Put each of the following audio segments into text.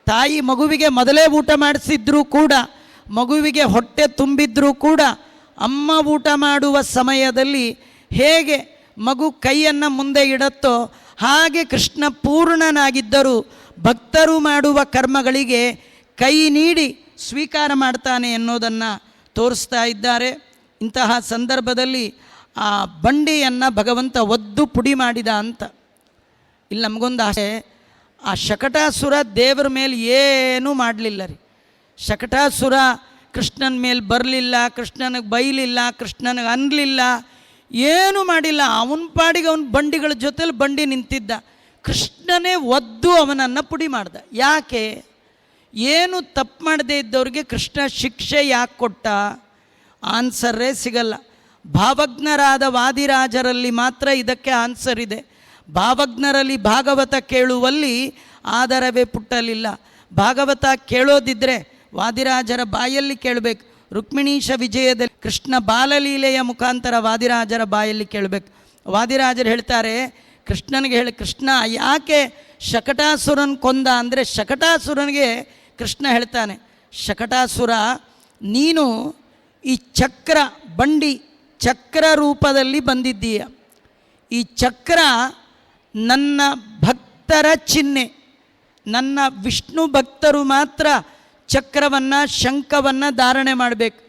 ತಾಯಿ ಮಗುವಿಗೆ ಮೊದಲೇ ಊಟ ಮಾಡಿಸಿದ್ರೂ ಕೂಡ, ಮಗುವಿಗೆ ಹೊಟ್ಟೆ ತುಂಬಿದ್ರೂ ಕೂಡ ಅಮ್ಮ ಊಟ ಮಾಡುವ ಸಮಯದಲ್ಲಿ ಹೇಗೆ ಮಗು ಕೈಯನ್ನು ಮುಂದೆ ಇಡುತ್ತೋ ಹಾಗೆ ಕೃಷ್ಣ ಪೂರ್ಣನಾಗಿದ್ದರೂ ಭಕ್ತರು ಮಾಡುವ ಕರ್ಮಗಳಿಗೆ ಕೈ ನೀಡಿ ಸ್ವೀಕಾರ ಮಾಡ್ತಾನೆ ಎನ್ನುವುದನ್ನು ತೋರಿಸ್ತಾ ಇದ್ದಾರೆ. ಇಂತಹ ಸಂದರ್ಭದಲ್ಲಿ ಆ ಬಂಡಿಯನ್ನು ಭಗವಂತ ಒದ್ದು ಪುಡಿ ಮಾಡಿದ ಅಂತ. ಇಲ್ಲಿ ನಮಗೊಂದು ಆಸೆ, ಆ ಶಕಟಾಸುರ ದೇವರ ಮೇಲೆ ಏನೂ ಮಾಡಲಿಲ್ಲ ರೀ. ಶಕಟಾಸುರ ಕೃಷ್ಣನ ಮೇಲೆ ಬರಲಿಲ್ಲ, ಕೃಷ್ಣನಿಗೆ ಬೈಲಿಲ್ಲ, ಕೃಷ್ಣನಿಗೆ ಅನ್ನಲಿಲ್ಲ, ಏನೂ ಮಾಡಿಲ್ಲ. ಅವನ ಪಾಡಿಗೆ ಅವನ ಬಂಡಿಗಳ ಜೊತೆಲಿ ಬಂಡಿ ನಿಂತಿದ್ದ. ಕೃಷ್ಣನೇ ಒದ್ದು ಅವನನ್ನು ಪುಡಿ ಮಾಡ್ದ. ಯಾಕೆ? ಏನು ತಪ್ಪು ಮಾಡದೇ ಇದ್ದವ್ರಿಗೆ ಕೃಷ್ಣ ಶಿಕ್ಷೆ ಯಾಕೆ ಕೊಟ್ಟ? ಆನ್ಸರೇ ಸಿಗಲ್ಲ. ಭಾವಜ್ಞರಾದ ವಾದಿರಾಜರಲ್ಲಿ ಮಾತ್ರ ಇದಕ್ಕೆ ಆನ್ಸರ್ ಇದೆ. ಭಾವಜ್ಞರಲ್ಲಿ ಭಾಗವತ ಕೇಳುವಲ್ಲಿ ಆದರವೇ ಪುಟ್ಟಲಿಲ್ಲ. ಭಾಗವತ ಕೇಳೋದಿದ್ದರೆ ವಾದಿರಾಜರ ಬಾಯಲ್ಲಿ ಕೇಳಬೇಕು. ರುಕ್ಮಿಣೀಶ ವಿಜಯದಲ್ಲಿ ಕೃಷ್ಣ ಬಾಲಲೀಲೆಯ ಮುಖಾಂತರ ವಾದಿರಾಜರ ಬಾಯಲ್ಲಿ ಕೇಳಬೇಕು. ವಾದಿರಾಜರು ಹೇಳ್ತಾರೆ, ಕೃಷ್ಣನಿಗೆ ಹೇಳಿ, ಕೃಷ್ಣ ಯಾಕೆ ಶಕಟಾಸುರನ ಕೊಂದ ಅಂದರೆ, ಶಕಟಾಸುರನಿಗೆ ಕೃಷ್ಣ ಹೇಳ್ತಾನೆ, ಶಕಟಾಸುರ ನೀನು ಈ ಚಕ್ರ ಬಂಡಿ ಚಕ್ರ ರೂಪದಲ್ಲಿ ಬಂದಿದ್ದೀಯ. ಈ ಚಕ್ರ ನನ್ನ ಭಕ್ತರ ಚಿಹ್ನೆ. ನನ್ನ ವಿಷ್ಣು ಭಕ್ತರು ಮಾತ್ರ ಚಕ್ರವನ್ನು ಶಂಖವನ್ನು ಧಾರಣೆ ಮಾಡಬೇಕು.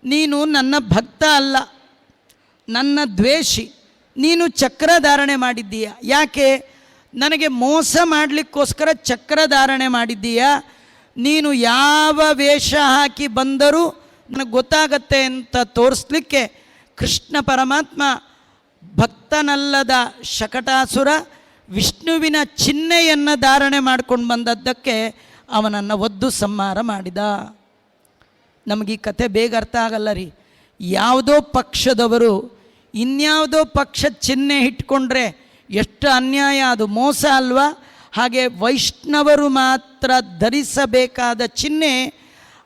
ನೀನು ನನ್ನ ಭಕ್ತ ಅಲ್ಲ, ನನ್ನ ದ್ವೇಷಿ. ನೀನು ಚಕ್ರ ಧಾರಣೆ ಮಾಡಿದ್ದೀಯ. ಯಾಕೆ? ನನಗೆ ಮೋಸ ಮಾಡಲಿಕ್ಕೋಸ್ಕರ ಚಕ್ರ ಧಾರಣೆ ಮಾಡಿದ್ದೀಯ. ನೀನು ಯಾವ ವೇಷ ಹಾಕಿ ಬಂದರೂ ನನಗೆ ಗೊತ್ತಾಗತ್ತೆ ಅಂತ ತೋರಿಸ್ಲಿಕ್ಕೆ ಕೃಷ್ಣ ಪರಮಾತ್ಮ ಭಕ್ತನಲ್ಲದ ಶಕಟಾಸುರ ವಿಷ್ಣುವಿನ ಚಿಹ್ನೆಯನ್ನು ಧಾರಣೆ ಮಾಡ್ಕೊಂಡು ಬಂದದ್ದಕ್ಕೆ ಅವನನ್ನು ಒದ್ದು ಸಂಹಾರ ಮಾಡಿದ. ನಮಗೆ ಈ ಕಥೆ ಬೇಗ ಅರ್ಥ ಆಗಲ್ಲ ರೀ. ಯಾವುದೋ ಪಕ್ಷದವರು ಇನ್ಯಾವುದೋ ಪಕ್ಷದ ಚಿಹ್ನೆ ಇಟ್ಕೊಂಡ್ರೆ ಎಷ್ಟು ಅನ್ಯಾಯ, ಅದು ಮೋಸ ಅಲ್ವಾ? ಹಾಗೆ ವೈಷ್ಣವರು ಮಾತ್ರ ಧರಿಸಬೇಕಾದ ಚಿಹ್ನೆ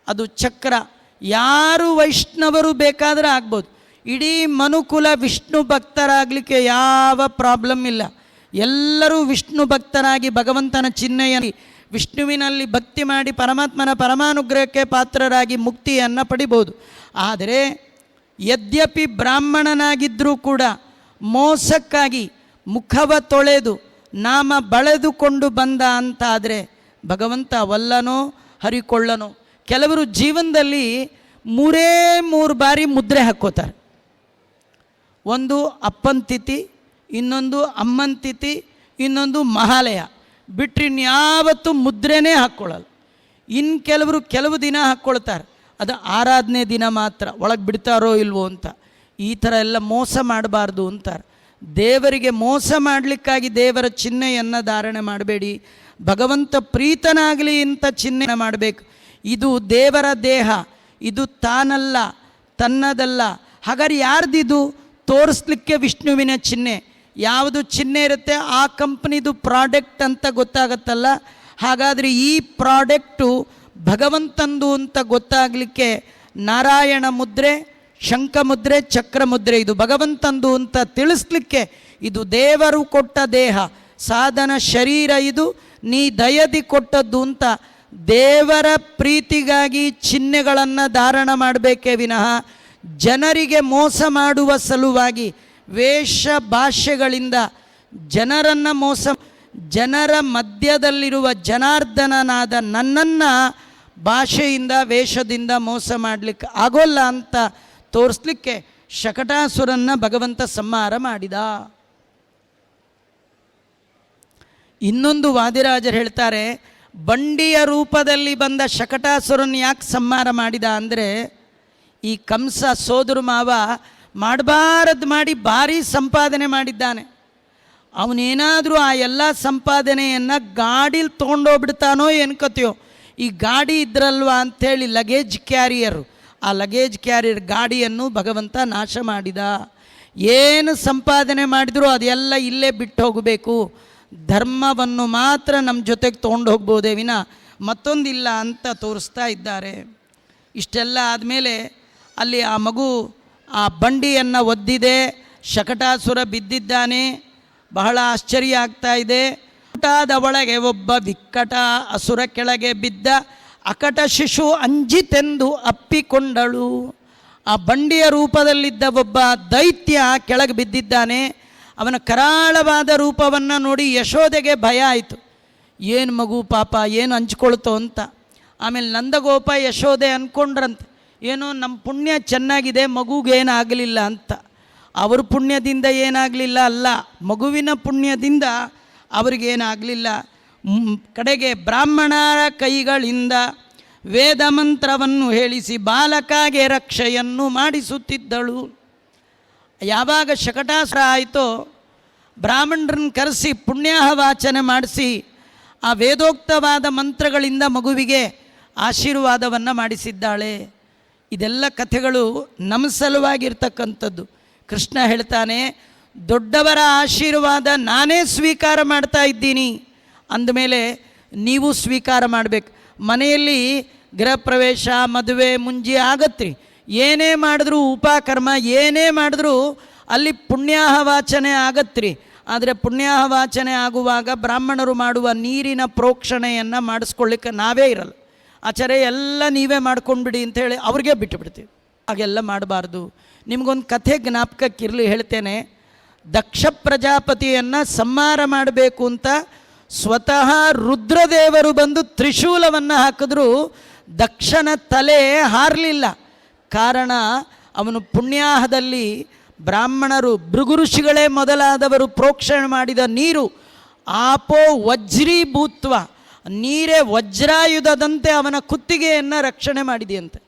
ಅದು ಚಕ್ರ. ಯಾರು ವೈಷ್ಣವರು ಬೇಕಾದರೆ ಆಗ್ಬೋದು. ಇಡೀ ಮನುಕುಲ ವಿಷ್ಣು ಭಕ್ತರಾಗಲಿಕ್ಕೆ ಯಾವ ಪ್ರಾಬ್ಲಮ್ ಇಲ್ಲ. ಎಲ್ಲರೂ ವಿಷ್ಣು ಭಕ್ತರಾಗಿ ಭಗವಂತನ ಚಿಹ್ನೆಯಲ್ಲಿ ವಿಷ್ಣುವಿನಲ್ಲಿ ಭಕ್ತಿ ಮಾಡಿ ಪರಮಾತ್ಮನ ಪರಮಾನುಗ್ರಹಕ್ಕೆ ಪಾತ್ರರಾಗಿ ಮುಕ್ತಿಯನ್ನು ಪಡಿಬೋದು. ಆದರೆ ಯದ್ಯಪಿ ಬ್ರಾಹ್ಮಣನಾಗಿದ್ದರೂ ಕೂಡ ಮೋಸಕ್ಕಾಗಿ ಮುಖವ ತೊಳೆದು ನಾಮ ಬಳೆದುಕೊಂಡು ಬಂದ ಅಂತಾದರೆ ಭಗವಂತ ವಲ್ಲನೋ ಹರಿಕೊಳ್ಳನೋ. ಕೆಲವರು ಜೀವನದಲ್ಲಿ 3 ಬಾರಿ ಮುದ್ರೆ ಹಾಕ್ಕೋತಾರೆ. ಒಂದು ಅಪ್ಪನ ತಿಥಿ, ಇನ್ನೊಂದು ಅಮ್ಮನ ತಿಥಿ, ಇನ್ನೊಂದು ಮಹಾಲಯ. ಬಿಟ್ಟರೆ ಇನ್ಯಾವತ್ತೂ ಮುದ್ರೆನೇ ಹಾಕ್ಕೊಳ್ಳಲ್ಲ. ಇನ್ನು ಕೆಲವು ದಿನ ಹಾಕ್ಕೊಳ್ತಾರೆ, ಅದು ಆರಾಧನೆ ದಿನ ಮಾತ್ರ, ಒಳಗೆ ಬಿಡ್ತಾರೋ ಇಲ್ವೋ ಅಂತ. ಈ ಥರ ಎಲ್ಲ ಮೋಸ ಮಾಡಬಾರ್ದು ಅಂತಾರೆ. ದೇವರಿಗೆ ಮೋಸ ಮಾಡಲಿಕ್ಕಾಗಿ ದೇವರ ಚಿಹ್ನೆಯನ್ನು ಧಾರಣೆ ಮಾಡಬೇಡಿ. ಭಗವಂತ ಪ್ರೀತನಾಗಲಿ ಇಂಥ ಚಿಹ್ನೆ ಮಾಡಬೇಕು. ಇದು ದೇವರ ದೇಹ, ಇದು ತಾನಲ್ಲ, ತನ್ನದಲ್ಲ. ಹಾಗಾದ್ರೆ ಯಾರ್ದಿದು? ತೋರಿಸ್ಲಿಕ್ಕೆ ವಿಷ್ಣುವಿನ ಚಿಹ್ನೆ. ಯಾವುದು ಚಿಹ್ನೆ ಇರುತ್ತೆ ಆ ಕಂಪ್ನಿದು ಪ್ರಾಡಕ್ಟ್ ಅಂತ ಗೊತ್ತಾಗತ್ತಲ್ಲ. ಹಾಗಾದರೆ ಈ ಪ್ರಾಡಕ್ಟು ಭಗವಂತಂದು ಅಂತ ಗೊತ್ತಾಗಲಿಕ್ಕೆ ನಾರಾಯಣ ಮುದ್ರೆ, ಶಂಖ ಮುದ್ರೆ, ಚಕ್ರ ಮುದ್ರೆ ಇದು ಭಗವಂತಂದು ಅಂತ ತಿಳಿಸ್ಲಿಕ್ಕೆ ಇದು ದೇವರು ಕೊಟ್ಟ ದೇಹ, ಸಾಧನ ಶರೀರ, ಇದು ನೀ ದಯದಿ ಕೊಟ್ಟದ್ದು ಅಂತ ದೇವರ ಪ್ರೀತಿಗಾಗಿ ಚಿಹ್ನೆಗಳನ್ನು ಧಾರಣ ಮಾಡಬೇಕೇ ವಿನಃ ಜನರಿಗೆ ಮೋಸ ಮಾಡುವ ಸಲುವಾಗಿ ವೇಷ ಭಾಷೆಗಳಿಂದ ಜನರನ್ನು ಜನರ ಮಧ್ಯದಲ್ಲಿರುವ ಜನಾರ್ದನನಾದ ನನ್ನನ್ನು ಭಾಷೆಯಿಂದ ವೇಷದಿಂದ ಮೋಸ ಮಾಡಲಿಕ್ಕೆ ಆಗೋಲ್ಲ ಅಂತ ತೋರಿಸ್ಲಿಕ್ಕೆ ಶಕಟಾಸುರನ್ನ ಭಗವಂತ ಸಂಹಾರ ಮಾಡಿದ. ಇನ್ನೊಂದು ವಾದಿರಾಜರು ಹೇಳ್ತಾರೆ, ಬಂಡಿಯ ರೂಪದಲ್ಲಿ ಬಂದ ಶಕಟಾಸುರನ್ನು ಯಾಕೆ ಸಂಹಾರ ಮಾಡಿದ ಅಂದರೆ, ಈ ಕಂಸ ಸೋದರ ಮಾವ ಮಾಡಬಾರದು ಮಾಡಿ ಭಾರಿ ಸಂಪಾದನೆ ಮಾಡಿದ್ದಾನೆ. ಅವನೇನಾದರೂ ಆ ಎಲ್ಲ ಸಂಪಾದನೆಯನ್ನು ಗಾಡೀಲಿ ತೊಗೊಂಡೋಗ್ಬಿಡ್ತಾನೋ ಎನ್ಕೋತೀಯೋ. ಈ ಗಾಡಿ ಇದ್ರಲ್ವಾ ಅಂಥೇಳಿ ಲಗೇಜ್ ಕ್ಯಾರಿಯರು, ಆ ಲಗೇಜ್ ಕ್ಯಾರಿಯರ್ ಗಾಡಿಯನ್ನು ಭಗವಂತ ನಾಶ ಮಾಡಿದ. ಏನು ಸಂಪಾದನೆ ಮಾಡಿದರೂ ಅದೆಲ್ಲ ಇಲ್ಲೇ ಬಿಟ್ಟು ಹೋಗಬೇಕು, ಧರ್ಮವನ್ನು ಮಾತ್ರ ನಮ್ಮ ಜೊತೆಗೆ ತೊಗೊಂಡು ಹೋಗ್ಬೋದೇ ವಿನ ಮತ್ತೊಂದಿಲ್ಲ ಅಂತ ತೋರಿಸ್ತಾ ಇದ್ದಾರೆ. ಇಷ್ಟೆಲ್ಲ ಆದಮೇಲೆ ಅಲ್ಲಿ ಆ ಮಗು ಆ ಬಂಡಿಯನ್ನು ಒದ್ದಿದೆ, ಶಕಟಾಸುರ ಬಿದ್ದಿದ್ದಾನೆ. ಬಹಳ ಆಶ್ಚರ್ಯ ಆಗ್ತಾ ಇದೆ. ಗುಟಾದ ಒಳಗೆ ಒಬ್ಬ ವಿಕ್ಕಟ ಅಸುರ ಕೆಳಗೆ ಬಿದ್ದ, ಅಕಟ ಶಿಶು ಅಂಜಿತೆಂದು ಅಪ್ಪಿಕೊಂಡಳು. ಆ ಬಂಡಿಯ ರೂಪದಲ್ಲಿದ್ದ ಒಬ್ಬ ದೈತ್ಯ ಕೆಳಗೆ ಬಿದ್ದಿದ್ದಾನೆ. ಅವನ ಕರಾಳವಾದ ರೂಪವನ್ನು ನೋಡಿ ಯಶೋದೆಗೆ ಭಯ ಆಯಿತು. ಏನು ಮಗು ಪಾಪ, ಏನು ಹಂಚ್ಕೊಳ್ತೋ ಅಂತ. ಆಮೇಲೆ ನಂದಗೋಪ ಯಶೋದೆ ಅಂದ್ಕೊಂಡ್ರಂತೆ, ಏನೋ ನಮ್ಮ ಪುಣ್ಯ ಚೆನ್ನಾಗಿದೆ, ಮಗುಗೇನಾಗಲಿಲ್ಲ ಅಂತ. ಅವ್ರ ಪುಣ್ಯದಿಂದ ಏನಾಗಲಿಲ್ಲ ಅಲ್ಲ, ಮಗುವಿನ ಪುಣ್ಯದಿಂದ ಅವ್ರಿಗೇನಾಗಲಿಲ್ಲ. ಕಡೆಗೆ ಬ್ರಾಹ್ಮಣರ ಕೈಗಳಿಂದ ವೇದ ಮಂತ್ರವನ್ನು ಹೇಳಿಸಿ ಬಾಲಕಾಗೆ ರಕ್ಷೆಯನ್ನು ಮಾಡಿಸುತ್ತಿದ್ದಳು. ಯಾವಾಗ ಶಕಟಾಸುರ ಆಯಿತೋ ಬ್ರಾಹ್ಮಣರನ್ನು ಕರೆಸಿ ಪುಣ್ಯಾಹ ವಾಚನೆ ಮಾಡಿಸಿ ಆ ವೇದೋಕ್ತವಾದ ಮಂತ್ರಗಳಿಂದ ಮಗುವಿಗೆ ಆಶೀರ್ವಾದವನ್ನು ಮಾಡಿಸಿದ್ದಾಳೆ. ಇದೆಲ್ಲ ಕಥೆಗಳು ನಮ್ಮ ಸಲುವಾಗಿರ್ತಕ್ಕಂಥದ್ದು. ಕೃಷ್ಣ ಹೇಳ್ತಾನೆ, ದೊಡ್ಡವರ ಆಶೀರ್ವಾದ ನಾನೇ ಸ್ವೀಕಾರ ಮಾಡ್ತಾ ಇದ್ದೀನಿ ಅಂದಮೇಲೆ ನೀವು ಸ್ವೀಕಾರ ಮಾಡಬೇಕು. ಮನೆಯಲ್ಲಿ ಗೃಹ ಪ್ರವೇಶ, ಮದುವೆ, ಮುಂಜಿ ಆಗತ್ರಿ, ಏನೇ ಮಾಡಿದ್ರೂ ಉಪಕರ್ಮ ಏನೇ ಮಾಡಿದ್ರೂ ಅಲ್ಲಿ ಪುಣ್ಯಾಹ ವಾಚನೆ ಆಗತ್ರಿ. ಆದರೆ ಪುಣ್ಯಾಹ ವಾಚನೆ ಆಗುವಾಗ ಬ್ರಾಹ್ಮಣರು ಮಾಡುವ ನೀರಿನ ಪ್ರೋಕ್ಷಣೆಯನ್ನು ಮಾಡಿಸ್ಕೊಳ್ಳಿಕ್ಕೆ ನಾವೇ ಇರಲ್ಲ. ಆಚಾರ್ಯ ಎಲ್ಲ ನೀವೇ ಮಾಡ್ಕೊಂಡ್ಬಿಡಿ ಅಂಥೇಳಿ ಅವ್ರಿಗೆ ಬಿಟ್ಟುಬಿಡ್ತೀವಿ. ಹಾಗೆಲ್ಲ ಮಾಡಬಾರ್ದು. ನಿಮಗೊಂದು ಕಥೆ ಜ್ಞಾಪಕಕ್ಕಿರಲಿ ಹೇಳ್ತೇನೆ. ದಕ್ಷ ಪ್ರಜಾಪತಿಯನ್ನು ಸಂಹಾರ ಮಾಡಬೇಕು ಅಂತ ಸ್ವತಃ ರುದ್ರದೇವರು ಬಂದು ತ್ರಿಶೂಲವನ್ನು ಹಾಕಿದ್ರೂ ದಕ್ಷನ ತಲೆ ಹಾರಲಿಲ್ಲ. ಕಾರಣ, ಅವನು ಪುಣ್ಯಾಹದಲ್ಲಿ ಬ್ರಾಹ್ಮಣರು, ಭೃಗು ಋಷಿಗಳೇ ಮೊದಲಾದವರು ಪ್ರೋಕ್ಷಣೆ ಮಾಡಿದ ನೀರು ಆಪೋ ವಜ್ರೀಭೂತ್ವ, ನೀರೇ ವಜ್ರಾಯುಧದಂತೆ ಅವನ ಕುತ್ತಿಗೆಯನ್ನು ರಕ್ಷಣೆ ಮಾಡಿದೆಯಂತೆ.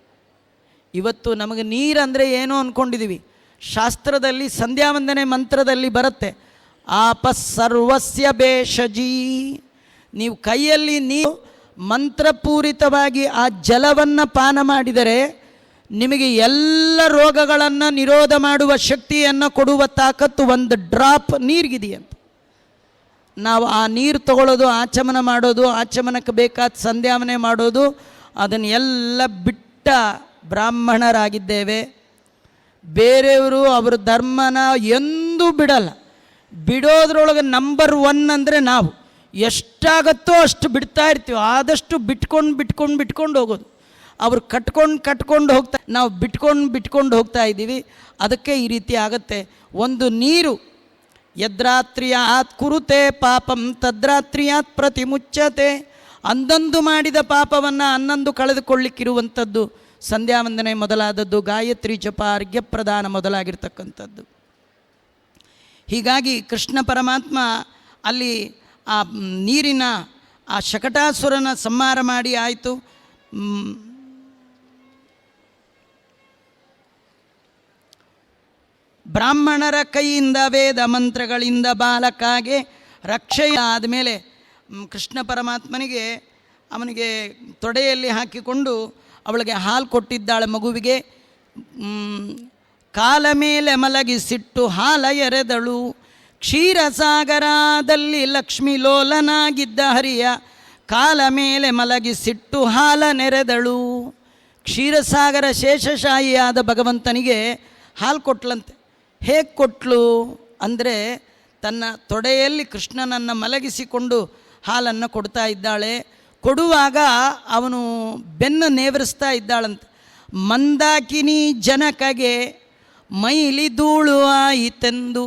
ಇವತ್ತು ನಮಗೆ ನೀರಂದರೆ ಏನೋ ಅಂದ್ಕೊಂಡಿದ್ದೀವಿ. ಶಾಸ್ತ್ರದಲ್ಲಿ ಸಂಧ್ಯಾವಂದನೆ ಮಂತ್ರದಲ್ಲಿ ಬರುತ್ತೆ, ಆಪ ಸರ್ವಸ್ಯ ಬೇಷಜೀ. ನೀವು ಕೈಯಲ್ಲಿ ನೀವು ಮಂತ್ರಪೂರಿತವಾಗಿ ಆ ಜಲವನ್ನು ಪಾನ ಮಾಡಿದರೆ ನಿಮಗೆ ಎಲ್ಲ ರೋಗಗಳನ್ನು ನಿರೋಧ ಮಾಡುವ ಶಕ್ತಿಯನ್ನು ಕೊಡುವ ತಾಕತ್ತು ಒಂದು ಡ್ರಾಪ್ ನೀರಿಗಿದೆಯಂತ. ನಾವು ಆ ನೀರು ತಗೊಳ್ಳೋದು, ಆಚಮನ ಮಾಡೋದು, ಆಚಮನಕ್ಕೆ ಬೇಕಾದ ಸಂಧ್ಯಾವನೆ ಮಾಡೋದು, ಅದನ್ನೆಲ್ಲ ಬಿಟ್ಟ ಬ್ರಾಹ್ಮಣರಾಗಿದ್ದೇವೆ. ಬೇರೆಯವರು ಅವ್ರ ಧರ್ಮನ ಎಂದೂ ಬಿಡಲ್ಲ. ಬಿಡೋದ್ರೊಳಗೆ ನಂಬರ್ 1 ಅಂದರೆ ನಾವು ಎಷ್ಟಾಗತ್ತೋ ಅಷ್ಟು ಬಿಡ್ತಾ ಇರ್ತೀವಿ. ಆದಷ್ಟು ಬಿಟ್ಕೊಂಡು ಹೋಗೋದು. ಅವರು ಕಟ್ಕೊಂಡು ಹೋಗ್ತಾ, ನಾವು ಬಿಟ್ಕೊಂಡು ಹೋಗ್ತಾ ಇದ್ದೀವಿ. ಅದಕ್ಕೆ ಈ ರೀತಿ ಆಗುತ್ತೆ. ಒಂದು ನೀರು ಯದ್ರಾತ್ರಿಯಾತ್ ಕುರುತೆ ಪಾಪಂ ತದ್ರಾತ್ರಿಯಾತ್ ಪ್ರತಿಮುಚ್ಚತೆ. ಅಂದಂದು ಮಾಡಿದ ಪಾಪವನ್ನು ಅನ್ನಂದು ಕಳೆದುಕೊಳ್ಳಿಕ್ಕಿರುವಂಥದ್ದು ಸಂಧ್ಯಾವಂದನೆ ಮೊದಲಾದದ್ದು, ಗಾಯತ್ರಿ ಜಪ, ಅರ್ಘ್ಯ ಪ್ರದಾನ ಮೊದಲಾಗಿರ್ತಕ್ಕಂಥದ್ದು. ಹೀಗಾಗಿ ಕೃಷ್ಣ ಪರಮಾತ್ಮ ಅಲ್ಲಿ ಆ ನೀರಿನ ಆ ಶಕಟಾಸುರನ ಸಂಹಾರ ಮಾಡಿ ಆಯಿತು. ಬ್ರಾಹ್ಮಣರ ಕೈಯಿಂದ ವೇದ ಮಂತ್ರಗಳಿಂದ ಬಾಲಕಾಗೆ ರಕ್ಷೆಯ ಆದಮೇಲೆ ಕೃಷ್ಣ ಪರಮಾತ್ಮನಿಗೆ ಅವನಿಗೆ ತೊಡೆಯಲ್ಲಿ ಹಾಕಿಕೊಂಡು ಅವಳಿಗೆ ಹಾಲು ಕೊಟ್ಟಿದ್ದಾಳೆ ಮಗುವಿಗೆ. ಕಾಲ ಮೇಲೆ ಮಲಗಿಸಿಟ್ಟು ಹಾಲ ಎರೆದಳು. ಕ್ಷೀರಸಾಗರದಲ್ಲಿ ಲಕ್ಷ್ಮೀ ಲೋಲನಾಗಿದ್ದ ಹರಿಯ ಕಾಲ ಮೇಲೆ ಮಲಗಿಸಿಟ್ಟು ಹಾಲ ನೆರೆದಳು. ಕ್ಷೀರಸಾಗರ ಶೇಷಶಾಹಿಯಾದ ಭಗವಂತನಿಗೆ ಹಾಲು ಕೊಟ್ಲಂತೆ. ಹೇಗೆ ಕೊಟ್ಲು ಅಂದರೆ, ತನ್ನ ತೊಡೆಯಲ್ಲಿ ಕೃಷ್ಣನನ್ನು ಮಲಗಿಸಿಕೊಂಡು ಹಾಲನ್ನು ಕೊಡ್ತಾ ಇದ್ದಾಳೆ. ಕೊಡುವಾಗ ಅವನು ಬೆನ್ನು ನೇವರಿಸ್ತಾ ಇದ್ದಾಳಂತೆ. ಮಂದಾಕಿನಿ ಜನಕಗೆ ಮೈಲಿ ಧೂಳು ಆಯಿತೆಂದು,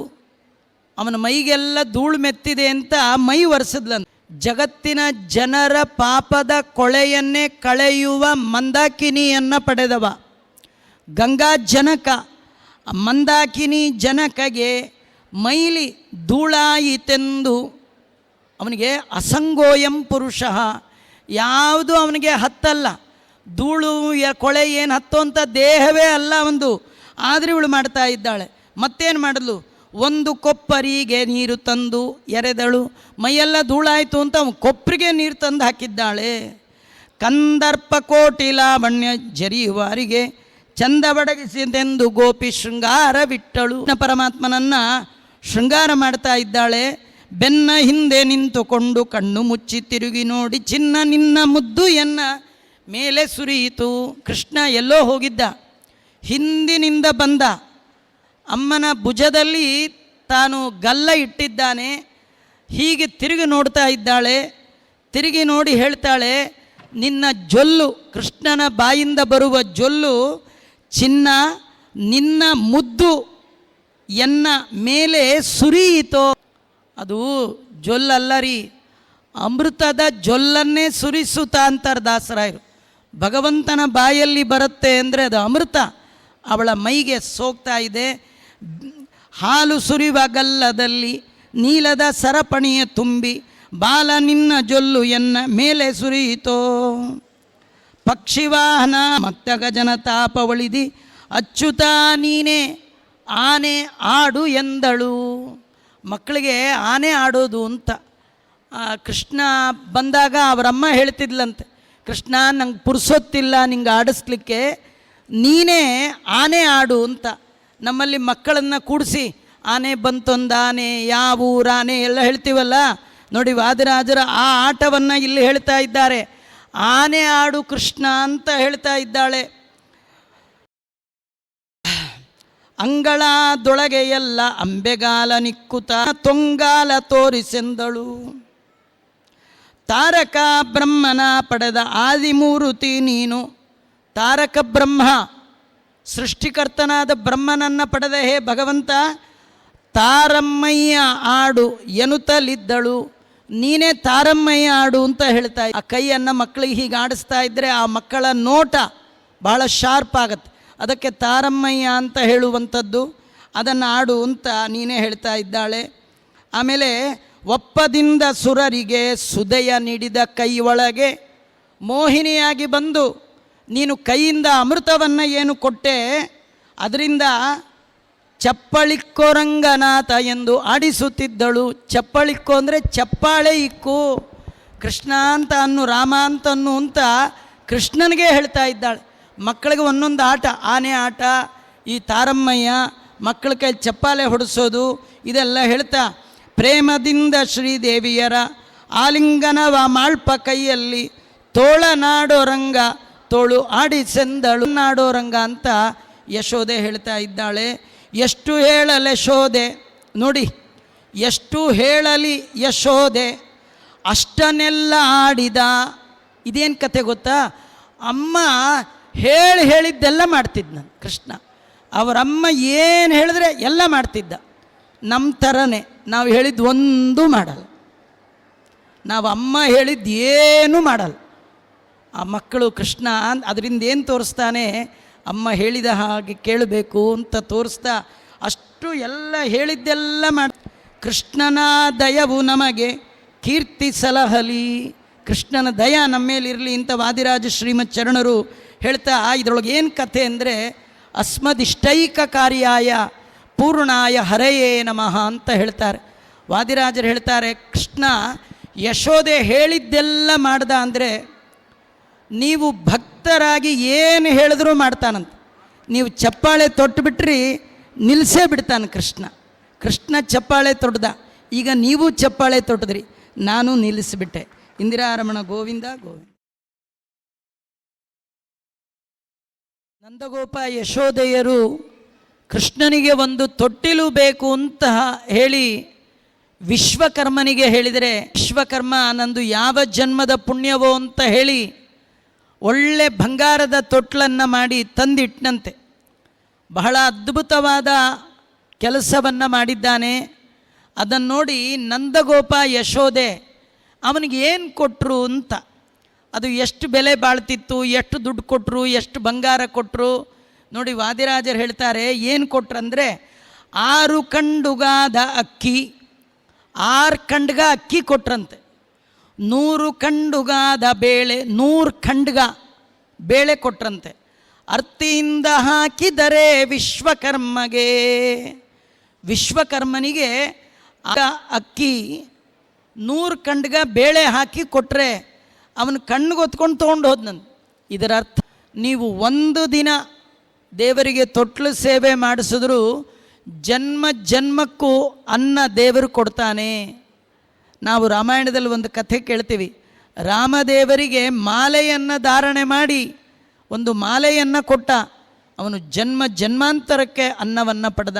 ಅವನ ಮೈಗೆಲ್ಲ ಧೂಳು ಮೆತ್ತಿದೆ ಅಂತ ಮೈ ಒರೆಸಿದ್ಲಂತ. ಜಗತ್ತಿನ ಜನರ ಪಾಪದ ಕೊಳೆಯನ್ನೇ ಕಳೆಯುವ ಮಂದಾಕಿನಿಯನ್ನು ಪಡೆದವ ಗಂಗಾ ಜನಕ. ಮಂದಾಕಿನಿ ಜನಕಗೆ ಮೈಲಿ ಧೂಳಾಯಿತೆಂದು, ಅವನಿಗೆ ಅಸಂಗೋಯಂ ಪುರುಷ, ಯಾವುದು ಅವನಿಗೆ ಹತ್ತಲ್ಲ. ಧೂಳು ಕೊಳೆ ಏನು ಹತ್ತುವಂಥ ದೇಹವೇ ಅಲ್ಲ ಒಂದು. ಆದರೆ ಇವಳು ಮಾಡ್ತಾ ಇದ್ದಾಳೆ. ಮತ್ತೇನು ಮಾಡಲು, ಒಂದು ಕೊಪ್ಪರಿಗೆ ನೀರು ತಂದು ಎರೆದಳು. ಮೈಯೆಲ್ಲ ಧೂಳಾಯಿತು ಅಂತ ಅವನು ಕೊಪ್ಪರಿಗೆ ನೀರು ತಂದು ಹಾಕಿದ್ದಾಳೆ. ಕಂದರ್ಪ ಕೋಟಿ ಲಾವಣ್ಯ ಜರಿಯುವಾರಿಗೆ ಚಂದ ಬಡಗಿಸಿದೆಂದು ಗೋಪಿ ಶೃಂಗಾರ ಬಿಟ್ಟಳು. ಪರಮಾತ್ಮನನ್ನು ಶೃಂಗಾರ ಮಾಡ್ತಾ ಇದ್ದಾಳೆ. ಬೆನ್ನ ಹಿಂದೆ ನಿಂತುಕೊಂಡು ಕಣ್ಣು ಮುಚ್ಚಿ ತಿರುಗಿ ನೋಡಿ, ಚಿನ್ನ ನಿನ್ನ ಮುದ್ದು ಎನ್ನ ಮೇಲೆ ಸುರಿಯಿತು. ಕೃಷ್ಣ ಎಲ್ಲೋ ಹೋಗಿದ್ದ, ಹಿಂದಿನಿಂದ ಬಂದ. ಅಮ್ಮನ ಭುಜದಲ್ಲಿ ತಾನು ಗಲ್ಲ ಇಟ್ಟಿದ್ದಾನೆ. ಹೀಗೆ ತಿರುಗಿ ನೋಡ್ತಾ ಇದ್ದಾಳೆ. ತಿರುಗಿ ನೋಡಿ ಹೇಳ್ತಾಳೆ, ನಿನ್ನ ಜೊಲ್ಲು, ಕೃಷ್ಣನ ಬಾಯಿಂದ ಬರುವ ಜೊಲ್ಲು ಚಿನ್ನ, ನಿನ್ನ ಮುದ್ದು ಎನ್ನ ಮೇಲೆ ಸುರಿಯಿತೋ. ಅದು ಜೊಲ್ಲಲ್ಲ ರೀ, ಅಮೃತದ ಜೊಲ್ಲನ್ನೇ ಸುರಿಸುತ್ತಾ ಅಂತಾರೆ ದಾಸರಾಯರು. ಭಗವಂತನ ಬಾಯಲ್ಲಿ ಬರುತ್ತೆ ಅಂದರೆ ಅದು ಅಮೃತ ಅವಳ ಮೈಗೆ ಸೋಗ್ತಾ ಇದೆ. ಹಾಲು ಸುರಿಯುವ ಗಲ್ಲದಲ್ಲಿ ನೀಲದ ಸರಪಣಿಯ ತುಂಬಿ ಬಾಲ ನಿನ್ನ ಜೊಲ್ಲು ಎನ್ನ ಮೇಲೆ ಸುರಿಯಿತೋ. ಪಕ್ಷಿವಾಹನ ಮತ್ತ ಗಜನ ತಾಪವಳಿದಿ ಅಚ್ಚುತ ನೀನೇ ಆನೆ ಆಡು ಎಂದಳು. ಮಕ್ಕಳಿಗೆ ಆನೆ ಆಡೋದು ಅಂತ ಕೃಷ್ಣ ಬಂದಾಗ ಅವರಮ್ಮ ಹೇಳ್ತಿದ್ಲಂತೆ, ಕೃಷ್ಣ ನಂಗೆ ಪುರ್ಸೊತ್ತಿಲ್ಲ ನಿಂಗೆ ಆಡಿಸ್ಲಿಕ್ಕೆ, ನೀನೇ ಆನೆ ಆಡು ಅಂತ. ನಮ್ಮಲ್ಲಿ ಮಕ್ಕಳನ್ನು ಕೂಡಿಸಿ ಆನೆ ಬಂತೊಂದು ಆನೆ, ಯಾವ ಊರಾನೆ ಎಲ್ಲ ಹೇಳ್ತೀವಲ್ಲ, ನೋಡಿ ವಾದಿರಾಜರ ಆ ಆಟವನ್ನು ಇಲ್ಲಿ ಹೇಳ್ತಾ ಇದ್ದಾರೆ. ಆನೆ ಆಡು ಕೃಷ್ಣ ಅಂತ ಹೇಳ್ತಾ ಇದ್ದಾಳೆ. ಅಂಗಳದೊಳಗೆ ಎಲ್ಲ ಅಂಬೆಗಾಲ ನಿಕ್ಕುತ ತೊಂಗಾಲ ತೋರಿಸೆಂದಳು. ತಾರಕ ಬ್ರಹ್ಮನ ಪಡೆದ ಆದಿಮೂರುತಿ ನೀನು. ತಾರಕ ಬ್ರಹ್ಮ, ಸೃಷ್ಟಿಕರ್ತನಾದ ಬ್ರಹ್ಮನನ್ನು ಪಡೆದ ಹೇ ಭಗವಂತ, ತಾರಮ್ಮಯ್ಯ ಆಡು ಎನ್ನುತ್ತಲಿದ್ದಳು. ನೀನೇ ತಾರಮ್ಮಯ್ಯ ಆಡು ಅಂತ ಹೇಳ್ತಾ. ಆ ಕೈಯನ್ನು ಮಕ್ಕಳಿಗೆ ಹೀಗೆ ಆಡಿಸ್ತಾ ಇದ್ದರೆ ಆ ಮಕ್ಕಳ ನೋಟ ಭಾಳ ಶಾರ್ಪ್ ಆಗುತ್ತೆ. ಅದಕ್ಕೆ ತಾರಮ್ಮಯ್ಯ ಅಂತ ಹೇಳುವಂಥದ್ದು, ಅದನ್ನು ಆಡು ಅಂತ ನೀನೇ ಹೇಳ್ತಾ ಇದ್ದಾಳೆ. ಆಮೇಲೆ ಒಪ್ಪದಿಂದ ಸುರರಿಗೆ ಸುದೆಯ ನೀಡಿದ ಕೈ ಒಳಗೆ ಮೋಹಿನಿಯಾಗಿ ಬಂದು ನೀನು ಕೈಯಿಂದ ಅಮೃತವನ್ನು ಏನು ಕೊಟ್ಟೆ, ಅದರಿಂದ ಚಪ್ಪಳಿಕ್ಕೋರಂಗನಾಥ ಎಂದು ಆಡಿಸುತ್ತಿದ್ದಳು. ಚಪ್ಪಳಿಕ್ಕೋ ಅಂದರೆ ಚಪ್ಪಾಳೆ ಇಕ್ಕು, ಕೃಷ್ಣ ಅಂತ ಅನ್ನು, ರಾಮ ಅಂತ ಅನ್ನು ಅಂತ ಕೃಷ್ಣನಿಗೆ ಹೇಳ್ತಾ ಇದ್ದಾಳೆ. ಮಕ್ಕಳಿಗೆ ಒಂದೊಂದು ಆಟ, ಆನೆ ಆಟ, ಈ ತಾರಮ್ಮಯ್ಯ, ಮಕ್ಕಳ ಕೈ ಚಪ್ಪಾಳೆ ಹೊಡಿಸೋದು, ಇದೆಲ್ಲ ಹೇಳ್ತಾ ಪ್ರೇಮದಿಂದ ಶ್ರೀದೇವಿಯರ ಆಲಿಂಗನವ ಮಾಳ್ಪ ಕೈಯಲ್ಲಿ ತೋಳನಾಡೋರಂಗ ತೋಳು ಆಡಿಸೆಂದಳು. ನಾಡೋರಂಗ ಅಂತ ಯಶೋದೆ ಹೇಳ್ತಾ ಇದ್ದಾಳೆ. ಎಷ್ಟು ಹೇಳಲೆ ಯಶೋದೆ, ನೋಡಿ ಎಷ್ಟು ಹೇಳಲಿ ಯಶೋದೆ ಅಷ್ಟನ್ನೆಲ್ಲ ಆಡಿದ. ಇದೇನು ಕತೆ ಗೊತ್ತಾ, ಅಮ್ಮ ಹೇಳಿದ್ದೆಲ್ಲ ಮಾಡ್ತಿದ್ದ ನಾನು ಕೃಷ್ಣ. ಅವರಮ್ಮ ಏನು ಹೇಳಿದ್ರೆ ಎಲ್ಲ ಮಾಡ್ತಿದ್ದ. ನಮ್ಮ ಥರನೇ ನಾವು ಹೇಳಿದ್ದು ಒಂದೂ ಮಾಡಲ್ಲ, ನಾವು ಅಮ್ಮ ಹೇಳಿದ್ದು ಏನೂ ಮಾಡಲ್ಲ. ಆ ಮಕ್ಕಳು ಕೃಷ್ಣ ಅದರಿಂದ ಏನು ತೋರಿಸ್ತಾನೆ, ಅಮ್ಮ ಹೇಳಿದ ಹಾಗೆ ಕೇಳಬೇಕು ಅಂತ ತೋರಿಸ್ತಾ ಅಷ್ಟು ಎಲ್ಲ ಹೇಳಿದ್ದೆಲ್ಲ ಮಾಡಿ. ಕೃಷ್ಣನ ದಯವು ನಮಗೆ ಕೀರ್ತಿ ಸಲಹಲಿ, ಕೃಷ್ಣನ ದಯ ನಮ್ಮ ಮೇಲಿರಲಿ ಅಂತ ವಾದಿರಾಜ ಶ್ರೀಮತ್ ಚರಣರು ಹೇಳ್ತಾ, ಇದರೊಳಗೆ ಏನು ಕಥೆ ಅಂದರೆ ಅಸ್ಮದಿಷ್ಟೈಕ ಕಾರ್ಯಾಯ ಪೂರ್ಣಾಯ ಹರೆಯೇ ನಮಃ ಅಂತ ಹೇಳ್ತಾರೆ. ವಾದಿರಾಜರು ಹೇಳ್ತಾರೆ, ಕೃಷ್ಣ ಯಶೋದೆ ಹೇಳಿದ್ದೆಲ್ಲ ಮಾಡ್ದ ಅಂದರೆ ನೀವು ಭಕ್ತರಾಗಿ ಏನು ಹೇಳಿದ್ರೂ ಮಾಡ್ತಾನಂತ. ನೀವು ಚಪ್ಪಾಳೆ ತೊಟ್ಟುಬಿಟ್ರಿ ನಿಲ್ಲಿಸೇ ಬಿಡ್ತಾನೆ ಕೃಷ್ಣ. ಕೃಷ್ಣ ಚಪ್ಪಾಳೆ ತೊಡ್ದ, ಈಗ ನೀವು ಚಪ್ಪಾಳೆ ತೊಟ್ಟಿದ್ರಿ, ನಾನು ನಿಲ್ಲಿಸಿಬಿಟ್ಟೆ. ಇಂದಿರಾರಮಣ ಗೋವಿಂದ ಗೋವಿಂದ. ನಂದಗೋಪ ಯಶೋದೆಯರು ಕೃಷ್ಣನಿಗೆ ಒಂದು ತೊಟ್ಟಿಲು ಬೇಕು ಅಂತ ಹೇಳಿ ವಿಶ್ವಕರ್ಮನಿಗೆ ಹೇಳಿದರೆ, ವಿಶ್ವಕರ್ಮ ನಂದು ಯಾವ ಜನ್ಮದ ಪುಣ್ಯವೋ ಅಂತ ಹೇಳಿ ಒಳ್ಳೆ ಬಂಗಾರದ ತೊಟ್ಲನ್ನು ಮಾಡಿ ತಂದಿಟ್ಟನಂತೆ. ಬಹಳ ಅದ್ಭುತವಾದ ಕೆಲಸವನ್ನು ಮಾಡಿದ್ದಾನೆ. ಅದನ್ನು ನೋಡಿ ನಂದಗೋಪ ಯಶೋದೆ ಅವನಿಗೆ ಏನು ಕೊಟ್ಟರು ಅಂತ, ಅದು ಎಷ್ಟು ಬೆಲೆ ಬಾಳ್ತಿತ್ತು, ಎಷ್ಟು ದುಡ್ಡು ಕೊಟ್ಟರು, ಎಷ್ಟು ಬಂಗಾರ ಕೊಟ್ಟರು ನೋಡಿ. ವಾದಿರಾಜರು ಹೇಳ್ತಾರೆ ಏನು ಕೊಟ್ರಂದರೆ 6 ಕಂಡುಗಾದ ಅಕ್ಕಿ, 6 ಖಂಡ್ಗ ಅಕ್ಕಿ ಕೊಟ್ರಂತೆ. 100 ಕಂಡುಗಾದ ಬೇಳೆ, 100 ಖಂಡ್ಗ ಬೇಳೆ ಕೊಟ್ರಂತೆ. ಅರ್ತಿಯಿಂದ ಹಾಕಿದರೆ ವಿಶ್ವಕರ್ಮಗೆ, ವಿಶ್ವಕರ್ಮನಿಗೆ ಅಕ್ಕಿ 100 ಖಂಡ್ಗ ಬೇಳೆ ಹಾಕಿ ಕೊಟ್ಟರೆ ಅವನು ಕಣ್ಣಿಗೆ ಹೊತ್ಕೊಂಡು ತೊಗೊಂಡು ಹೋದ್ನಂತ. ಇದರ ಅರ್ಥ, ನೀವು ಒಂದು ದಿನ ದೇವರಿಗೆ ತೊಟ್ಲು ಸೇವೆ ಮಾಡಿಸಿದ್ರು ಜನ್ಮ ಜನ್ಮಕ್ಕೂ ಅನ್ನ ದೇವರು ಕೊಡ್ತಾನೆ. ನಾವು ರಾಮಾಯಣದಲ್ಲಿ ಒಂದು ಕಥೆ ಕೇಳ್ತೀವಿ, ರಾಮದೇವರಿಗೆ ಮಾಲೆಯನ್ನು ಧಾರಣೆ ಮಾಡಿ ಒಂದು ಮಾಲೆಯನ್ನು ಕೊಟ್ಟ, ಅವನು ಜನ್ಮ ಜನ್ಮಾಂತರಕ್ಕೆ ಅನ್ನವನ್ನು ಪಡೆದ.